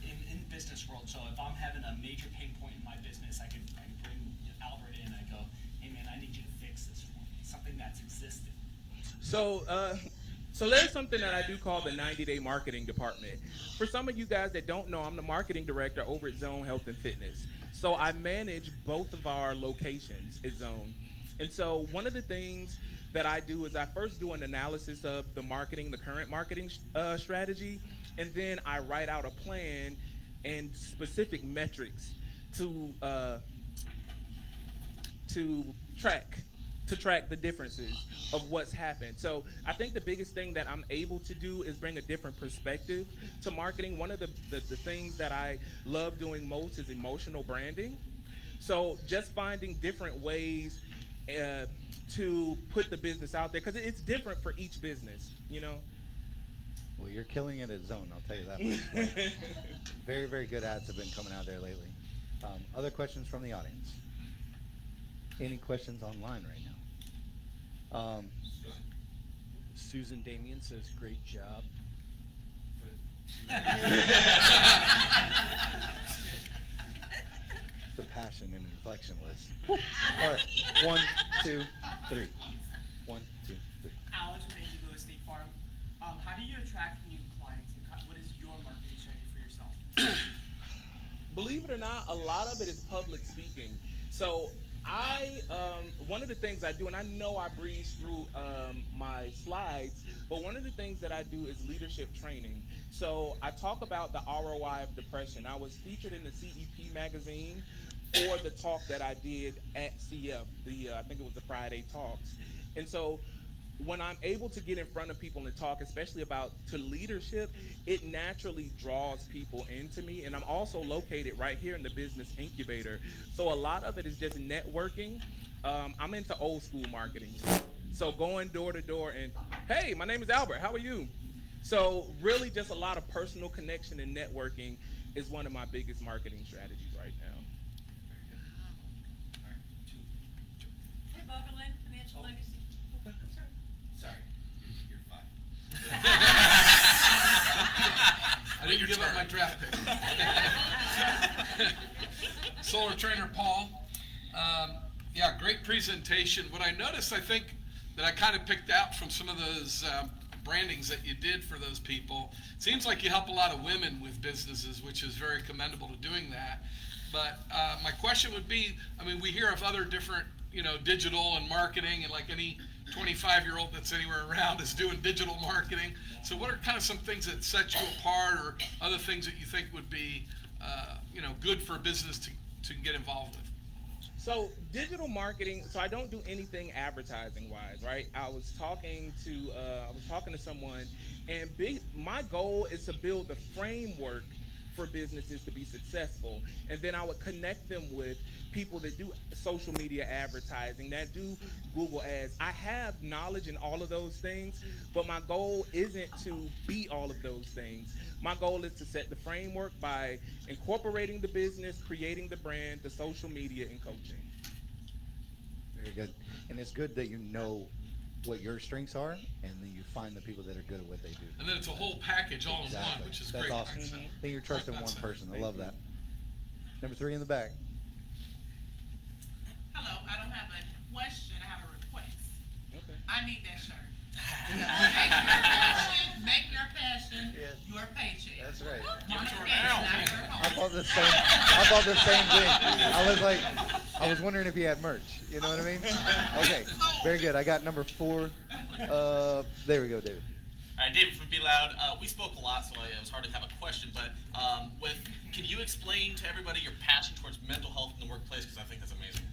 in the business world? So if I'm having a major pain point in my business, I could bring Albert in and I go, "Hey man, I need you to fix this for me." Something that's existed. So there's something that I do call the 90-day marketing department. For some of you guys that don't know, I'm the marketing director over at Zone Health and Fitness. So I manage both of our locations at Zone. And so one of the things that I do is I first do an analysis of the current marketing strategy, and then I write out a plan and specific metrics to track the differences of what's happened. So I think the biggest thing that I'm able to do is bring a different perspective to marketing. One of the things that I love doing most is emotional branding. So just finding different ways to put the business out there, because it's different for each business, you know? Well, you're killing it at Zone, I'll tell you that much. Very, very good ads have been coming out there lately. Other questions from the audience? Any questions online right now? Susan Damien says, "Great job." The passion and inflection was. All right, 1, 2, 3. 1, 2, 3. Alex from Real Estate Farm. How do you attract new clients? And what is your marketing strategy for yourself? believe it or not, a lot of it is public speaking. So one of the things I do, and I know I breeze through my slides, but one of the things that I do is leadership training. So I talk about the ROI of depression. I was featured in the CEP magazine for the talk that I did at CF, I think it was the Friday talks. And so when I'm able to get in front of people and talk, especially about to leadership, it naturally draws people into me. And I'm also located right here in the business incubator. So a lot of it is just networking. I'm into old school marketing. So going door to door and, hey, my name is Albert. How are you? So really just a lot of personal connection and networking is one of my biggest marketing strategies right now. Hey, Bobby Lynn, Financial Legacy. Sorry, you're fine. I didn't give up my draft pick. Solar Trainer Paul. Yeah, great presentation. What I noticed, I think, that I kind of picked out from some of those brandings that you did for those people, seems like you help a lot of women with businesses, which is very commendable to doing that. But my question would be, I mean, we hear of other different, digital and marketing, and like any 25-year-old that's anywhere around is doing digital marketing. So what are kind of some things that set you apart, or other things that you think would be, good for a business to get involved with? So digital marketing, so I don't do anything advertising wise, right? I was talking to someone, and my goal is to build the framework for businesses to be successful. And then I would connect them with people that do social media advertising, that do Google ads. I have knowledge in all of those things, but my goal isn't to be all of those things. My goal is to set the framework by incorporating the business, creating the brand, the social media, and coaching. Very good. And it's good that you know what your strengths are, and then you find the people that are good at what they do. And then it's a whole package all in one, which is That's great. awesome. Mm-hmm. I think you're trusting one person. I love that. Number 3 in the back. Hello, I don't have a question, I have a request. Okay. I need that shirt. Make your passion your paycheck. That's right. I I thought the same thing. I was wondering if you had merch. You know what I mean? Okay, very good. I got number 4. There we go, David. All right, David from Be Loud. We spoke a lot, so it was hard to have a question. But can you explain to everybody your passion towards mental health in the workplace? Because I think that's amazing.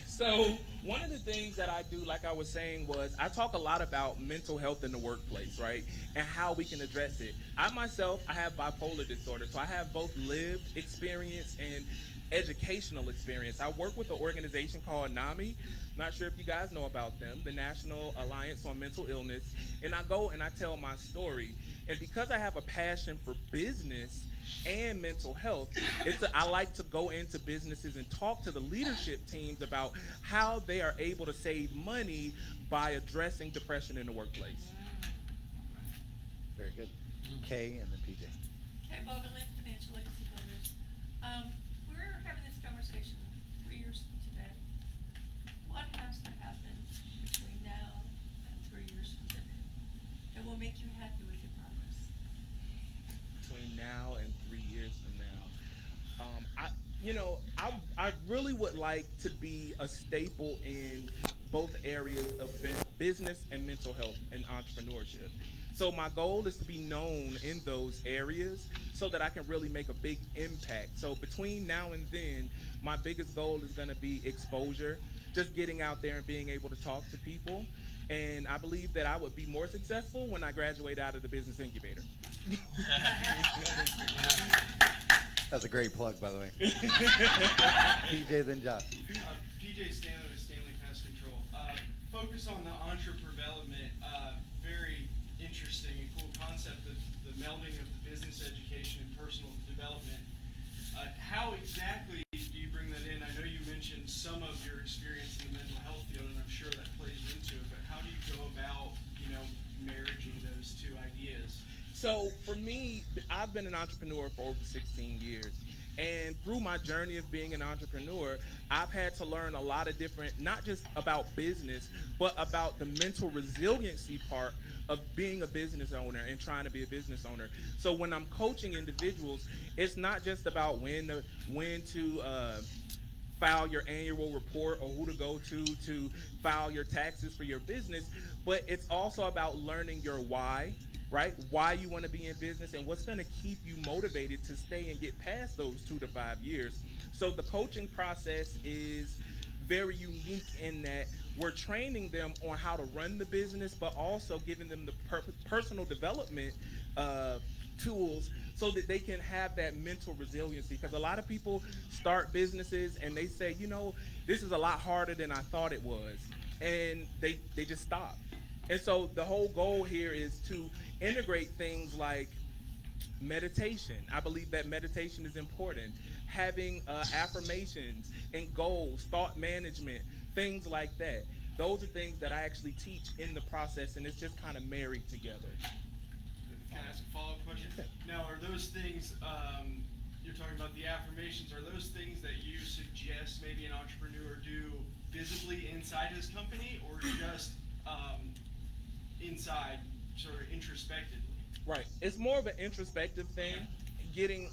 So one of the things that I do, like I was saying, was I talk a lot about mental health in the workplace, right? And how we can address it. I have bipolar disorder, so I have both lived experience and educational experience. I work with an organization called NAMI. Not sure if you guys know about them, the National Alliance on Mental Illness. And I go and I tell my story. And because I have a passion for business and mental health, I like to go into businesses and talk to the leadership teams about how they are able to save money by addressing depression in the workplace. Very good. Kay and then PJ. Okay, Bobby Lynn, Financial Legacy Builders. We're having this conversation 3 years from today. What has to happen between now and 3 years from today that will make you happy with your progress? Between now and 3 years from now, I really would like to be a staple in both areas of business and mental health and entrepreneurship. So my goal is to be known in those areas so that I can really make a big impact. So between now and then, my biggest goal is going to be exposure, just getting out there and being able to talk to people. And I believe that I would be more successful when I graduate out of the business incubator. That's a great plug, by the way. PJ, then Josh. PJ Stanley with Stanley Pest Control. Focus on the entrepreneur development. Very interesting and cool concept of the melding of the business education and personal development. How exactly do you bring that in? I know you mentioned some of your experience in the mental health field, and I'm sure that plays into it, but how do you go about, marrying those two ideas? So for me, I've been an entrepreneur for over 16 years. And through my journey of being an entrepreneur, I've had to learn a lot of different, not just about business, but about the mental resiliency part of being a business owner and trying to be a business owner. So when I'm coaching individuals, it's not just about when to file your annual report or who to go to file your taxes for your business, but it's also about learning your why, right? Why you want to be in business and what's going to keep you motivated to stay and get past those 2 to 5 years. So the coaching process is very unique in that we're training them on how to run the business, but also giving them the personal development uh, tools so that they can have that mental resiliency. Because a lot of people start businesses and they say, this is a lot harder than I thought it was, and they just stop. And so the whole goal here is to integrate things like meditation. I believe that meditation is important. Having affirmations and goals, thought management, things like that. Those are things that I actually teach in the process, and it's just kind of married together. Can I ask a follow-up question? Now, are those things, you're talking about the affirmations, are those things that you suggest maybe an entrepreneur do visibly inside his company, or just inside, sort of introspectively? Right. It's more of an introspective thing, getting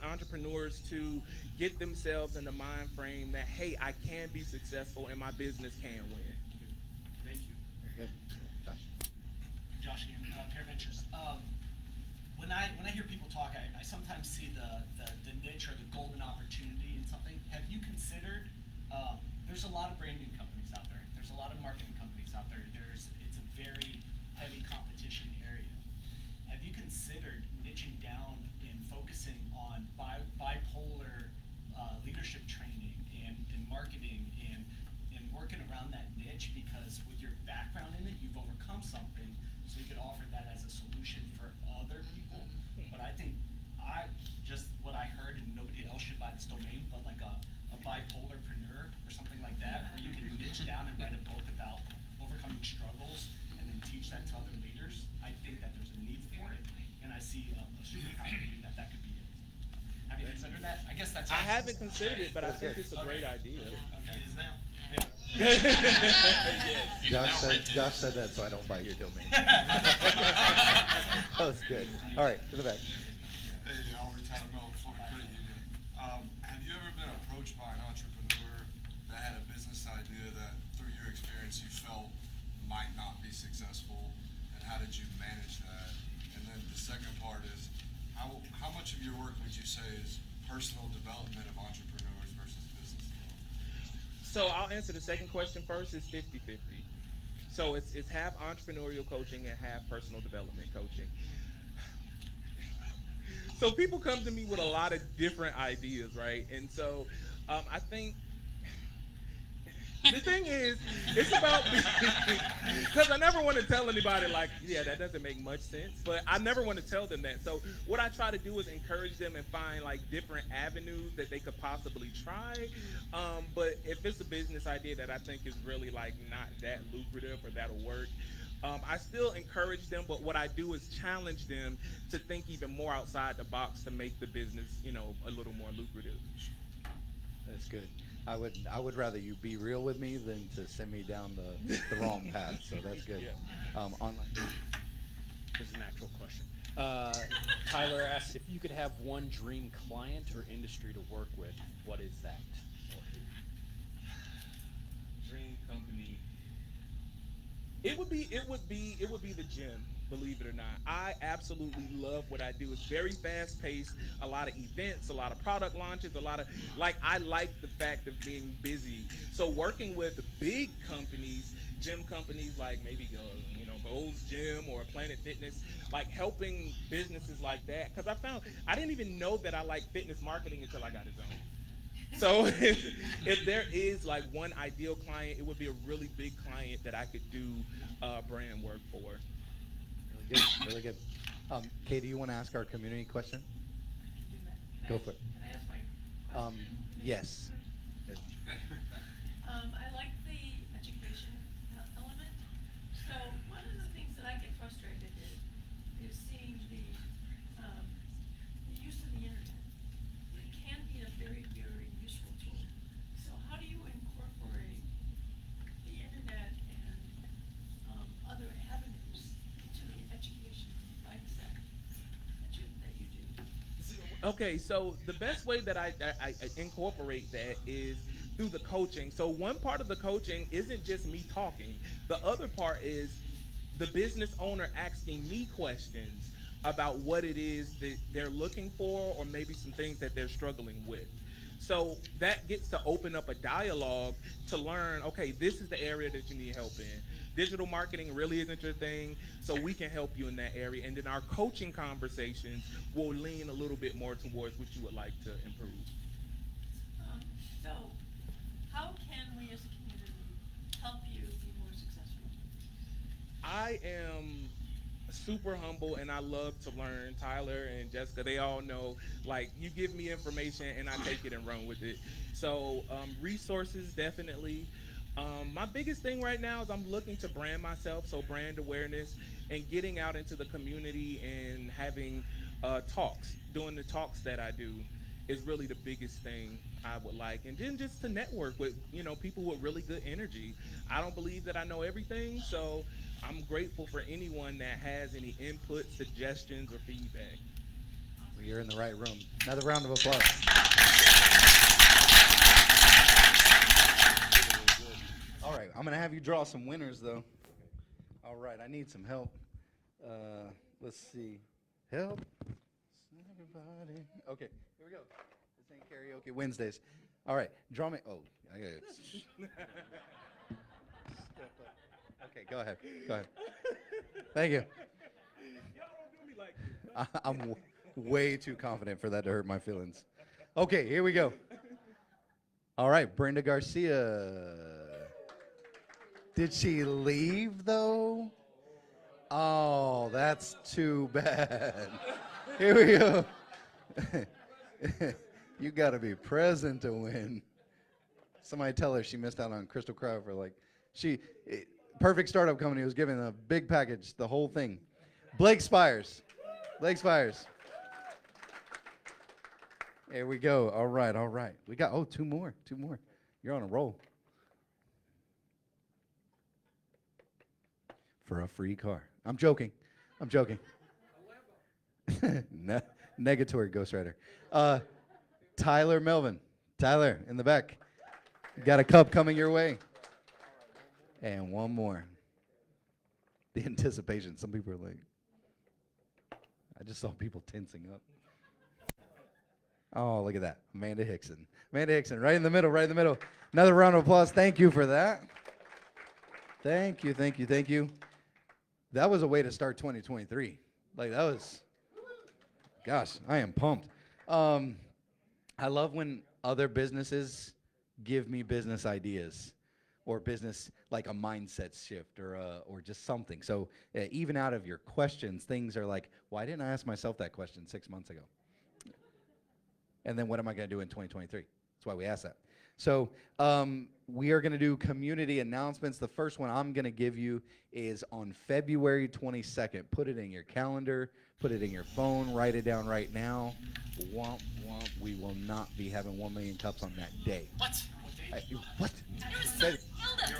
entrepreneurs to get themselves in the mind frame that, hey, I can be successful and my business can win. Thank you. Good. Josh. Josh again, Pear Ventures. When I hear people talk, I sometimes see the niche or the golden opportunity in something. Have you considered? There's a lot of branding companies out there. There's a lot of marketing companies out there. It's a very heavy competition area. Have you considered niching down and focusing on bipolar leadership training and marketing and working around that niche? Because with your background in it, you've overcome something, so you could offer that as a solution for other people. But I think just what I heard, and nobody else should buy this domain, but like a bipolarpreneur or something like that, where you can niche down and write a book about overcoming struggles and then teach that to other leaders. I think that there's a need for it, and I see a superpower in that could be it. Have you considered that? I guess that's. I haven't considered it, but I think it's a great idea. Okay. It is now. Josh said that, so I don't buy your domain. That was good. All right, to the back. Hey, Albert Tatamel, Florida Credit Union. Have you ever been approached by an entrepreneur that had a business idea that, through your experience, you felt might not be successful, and how did you manage that? And then the second part is, how much of your work would you say is personal development of entrepreneurs versus business development? So I'll answer the second question first. It's 50-50. So it's half entrepreneurial coaching and half personal development coaching. So people come to me with a lot of different ideas, right? And so I think the thing is, it's about, because I never want to tell anybody like, yeah, that doesn't make much sense, but I never want to tell them that. So what I try to do is encourage them and find like different avenues that they could possibly try. But if it's a business idea that I think is really like not that lucrative or that'll work, I still encourage them, but what I do is challenge them to think even more outside the box to make the business, a little more lucrative. That's good. I would rather you be real with me than to send me down the wrong path. So that's good. Online. Here's an actual question. Tyler asked if you could have one dream client or industry to work with, what is that? Dream company. It would be the gym, believe it or not. I absolutely love what I do. It's very fast paced, a lot of events, a lot of product launches, I like the fact of being busy. So working with big companies, gym companies like maybe Gold's Gym or Planet Fitness, like helping businesses like that. Because I didn't even know that I liked fitness marketing until I got a zone. So if there is like one ideal client, it would be a really big client that I could do brand work for. Really good. Really good. Kay, do you want to ask our community question? Go for it. Can I ask my question? Yes. I like the education element. So one of the things that I get frustrated is seeing the use of the internet. It can be a very, very useful tool. So Okay, so the best way that I incorporate that is through the coaching. So one part of the coaching isn't just me talking. The other part is the business owner asking me questions about what it is that they're looking for or maybe some things that they're struggling with. So that gets to open up a dialogue to learn, okay, this is the area that you need help in. Digital marketing really isn't your thing, so we can help you in that area. And then our coaching conversations will lean a little bit more towards what you would like to improve. So, how can we as a community help you be more successful? I am super humble and I love to learn. Tyler and Jessica, they all know, like, you give me information and I take it and run with it. So, resources definitely. My biggest thing right now is I'm looking to brand myself, so brand awareness and getting out into the community and having talks. Doing the talks that I do is really the biggest thing I would like. And then just to network with, people with really good energy. I don't believe that I know everything, so I'm grateful for anyone that has any input, suggestions, or feedback. Well, you're in the right room. Another round of applause. All right, I'm going to have you draw some winners, though. All right, I need some help. Let's see. Help. Everybody. Okay, here we go. This ain't karaoke Wednesdays. All right, draw me. Oh, I got it. Okay, go ahead. Go ahead. Thank you. I'm way too confident for that to hurt my feelings. Okay, here we go. All right, Brenda Garcia. Did she leave, though? Oh, that's too bad. Here we go. You got to be present to win. Somebody tell her she missed out on Crystal Crow for Perfect Startup Company was giving a big package, the whole thing. Blake Spires. Blake Spires. Here we go. All right, all right. We got, two more. You're on a roll. For a free car. I'm joking. Negatory ghostwriter. Tyler Melvin. Tyler, in the back. Got a cup coming your way. And one more. The anticipation. Some people are like, I just saw people tensing up. Oh, look at that. Amanda Hickson. Amanda Hickson, right in the middle. Another round of applause. Thank you for that. Thank you. That was a way to start 2023. Gosh, I am pumped. I love when other businesses give me business ideas or business, like a mindset shift or just something. So even out of your questions, things are like, why didn't I ask myself that question 6 months ago? And then what am I going to do in 2023? That's why we asked that. So we are going to do community announcements. The first one I'm going to give you is on February 22nd. Put it in your calendar. Put it in your phone. Write it down right now. Womp, womp. We will not be having 1 million cups on that day. What? What?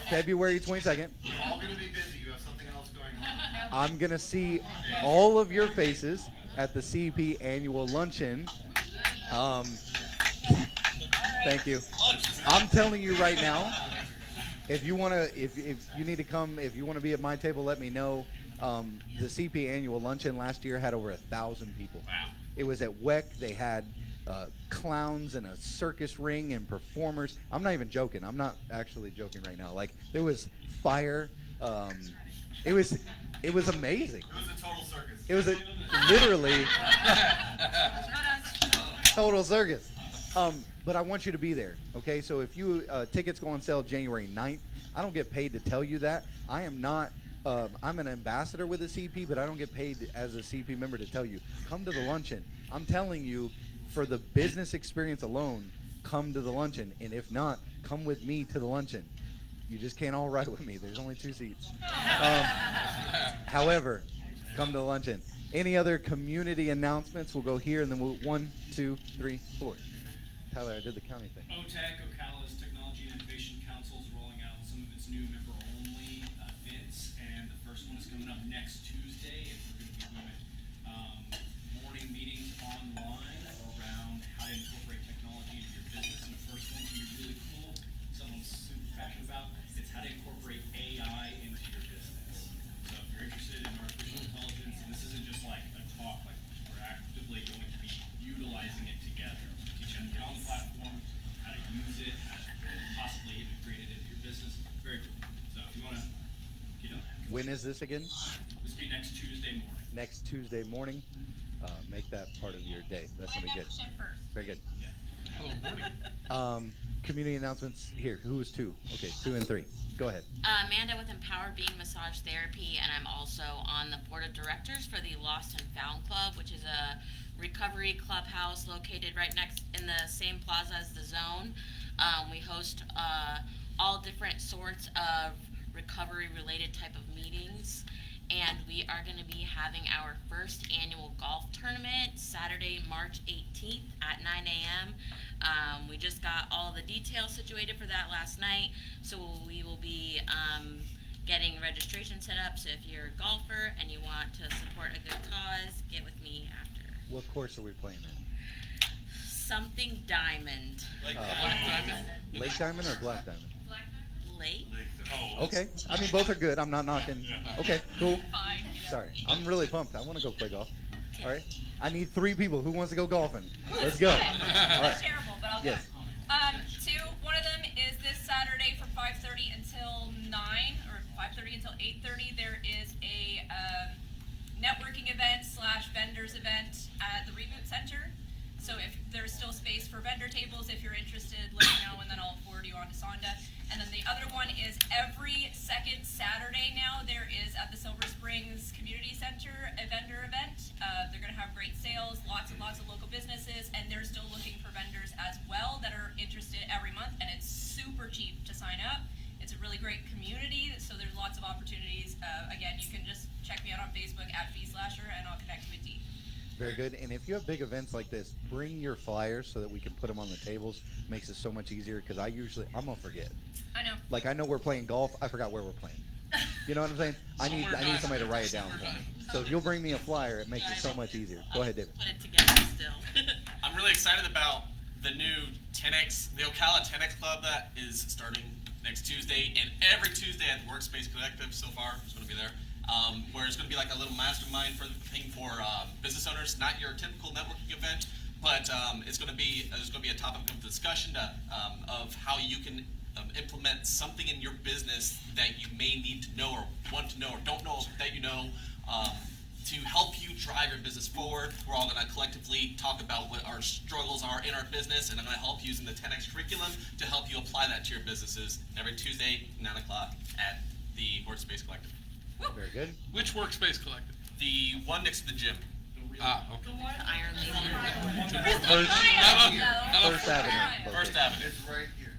February 22nd. You're all going to be busy. You have something else going on. I'm going to see all of your faces at the CP annual luncheon. Thank you. I'm telling you right now, if you want to, if you need to come, if you want to be at my table, let me know. The CP annual luncheon last year had over 1,000 people. Wow. It was at WEC. They had clowns and a circus ring and performers. I'm not even joking. I'm not actually joking right now. Like, there was fire. It was amazing. It was a total circus. It was literally total circus. But I want you to be there, okay? So if tickets go on sale January 9th, I don't get paid to tell you that. I am not, I'm an ambassador with a CP, but I don't get paid as a CP member to tell you, come to the luncheon. I'm telling you, for the business experience alone, come to the luncheon. And if not, come with me to the luncheon. You just can't all ride with me. There's only 2 seats. However, come to the luncheon. Any other community announcements? We'll go here, and then 1, 2, 3, 4. Tyler, I did the county thing. OTAC, Ocala's Technology and Innovation Council, is rolling out some of its new member-only events, and the first one is coming up next Tuesday, and we're going to be doing morning meetings online. When is this again? This will be next Tuesday morning. Next Tuesday morning. Make that part of your day. That's gonna be good. Very good. Community announcements here. Who is 2? Okay, 2 and 3. Go ahead. Amanda with Empowered Being Massage Therapy, and I'm also on the board of directors for the Lost and Found Club, which is a recovery clubhouse located right next in the same plaza as the Zone. We host all different sorts of recovery-related type of meetings, and we are going to be having our first annual golf tournament Saturday, March 18th at 9 a.m. We just got all the details situated for that last night, so we will be getting registration set up. So if you're a golfer and you want to support a good cause, get with me after. What course are we playing in? Something Diamond. Like Black Diamond? Lake Diamond or Black Diamond? Lake? Okay. I mean, both are good. I'm not knocking. Okay, cool. Sorry. I'm really pumped. I want to go play golf. All right. I need 3 people. Who wants to go golfing? Let's go. All right. Terrible, but I'll Yes. go. 2, one of them is this Saturday from 5:30 until 9, or 5:30 until 8:30. There is a networking event / vendors event at the Reboot Center. So if there's still space for vendor tables, if you're interested, let me know, and then I'll forward you on to Sonda. And then the other one is every second Saturday now, there is at the Silver Springs Community Center a vendor event. They're going to have great sales, lots and lots of local businesses, and they're still looking for vendors as well that are interested every month, and it's super cheap to sign up. It's a really great community, so there's lots of opportunities. Again, you can just check me out on Facebook at @FeeSlasher, and I'll connect you with Dee. Very good. And if you have big events like this, bring your flyers so that we can put them on the tables. Makes it so much easier because I'm gonna forget. I know. Like I know we're playing golf. I forgot where we're playing. You know what I'm saying? I need somebody to write it down for me. So if you'll bring me a flyer, it makes it so much easier. Go ahead, David. Put it together still. I'm really excited about the new 10X, the Ocala 10X Club that is starting next Tuesday, and every Tuesday at the Workspace Collective so far is going to be there. Where it's going to be like a little mastermind for business owners, not your typical networking event, but there's going to be a topic of discussion of how you can implement something in your business that you may need to know or want to know or don't know that you know to help you drive your business forward. We're all going to collectively talk about what our struggles are in our business, and I'm going to help using the 10X curriculum to help you apply that to your businesses every Tuesday, 9 o'clock at the Workspace Collective. Very good. Which Workspace Collective? The one next to the gym. Okay. Iron First Avenue. First Avenue. It's right here.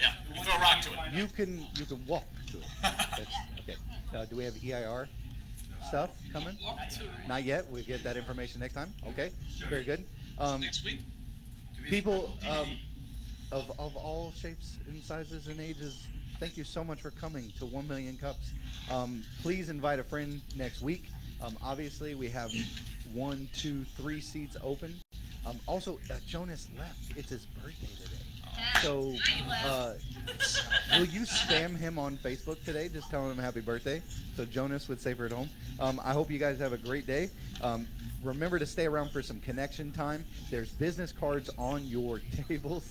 Yeah, you throw a rock to it. You can walk to it. Okay. Do we have EIR stuff coming? Not yet. We'll get that information next time. Okay. Very good. Next week? People of all shapes and sizes and ages, thank you so much for coming to 1 Million Cups. Please invite a friend next week. Obviously, we have 1, 2, 3 seats open. Also, Jonas left. It's his birthday today. So, will you spam him on Facebook today? Just telling him happy birthday. So Jonas with Safer at Home. I hope you guys have a great day. Remember to stay around for some connection time. There's business cards on your tables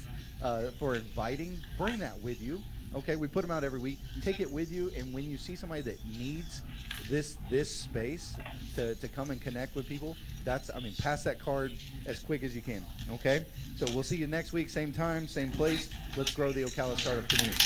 for inviting. Bring that with you. Okay, we put them out every week. Take it with you, and when you see somebody that needs this space to come and connect with people, pass that card as quick as you can. Okay, so we'll see you next week, same time, same place. Let's grow the Ocala startup community.